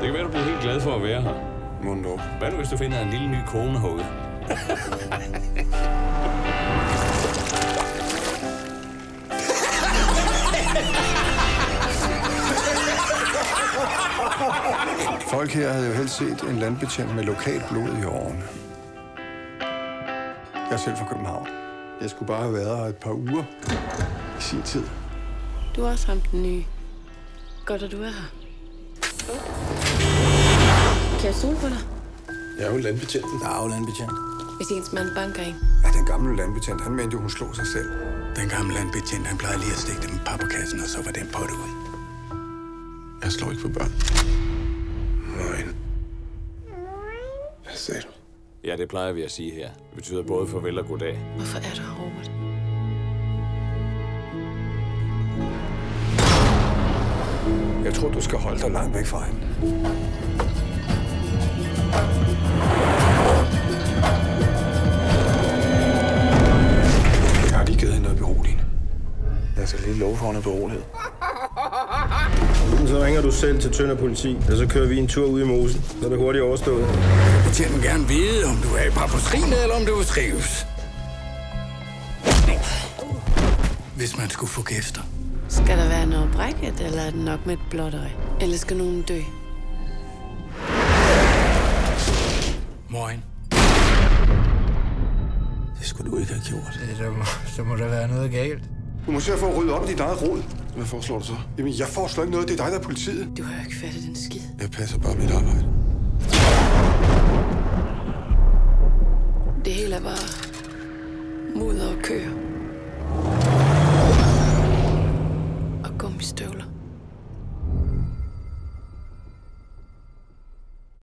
Det kan være, du bliver helt glad for at være her. Mundo. Hvad nu, hvis du finder en lille ny kone herude? Folk her havde jo helst set en landbetjent med lokalt blod i årene. Jeg er selv fra København. Jeg skulle bare have været her et par uger i sin tid. Du har også ham den nye. Godt, at du er her. Kan jeg stole på dig? Jeg er jo landbetjenten. Der er jo landbetjent. Hvis ens mand banker en. Ja, den gamle landbetjent, han mente jo, hun slog sig selv. Den gamle landbetjent, han plejede lige at stikke dem i papperkassen, og så var den på det ud. Jeg slår ikke på børn. Nej. Hvad sagde du? Ja, det plejer vi at sige her. Det betyder både farvel og goddag. Hvorfor er du her, Robert? Jeg tror, du skal holde dig langt væk fra hende. Jeg har lige givet hende noget beroligende. Jeg skal lige love for, at hun er beroliget. Så ringer du selv til Tønder Politi, og så kører vi en tur ud i mosen. Så er det hurtigt overstået. Betjenten gerne vide, om du er i papostrine, eller om du trives. Hvis man skulle få gæster. Skal der være noget brækket, eller er det nok med et blåt øje? Eller skal nogen dø? Moin. Det skulle du ikke have gjort. Så må der være noget galt. Du må se at få ryddet op i dit eget råd. Hvad foreslår du så? Jamen, jeg foreslår ikke noget. Det er dig, der er politiet. Du har jo ikke fattet den skid. Jeg passer bare mit arbejde. Det hele er bare mudder og køer.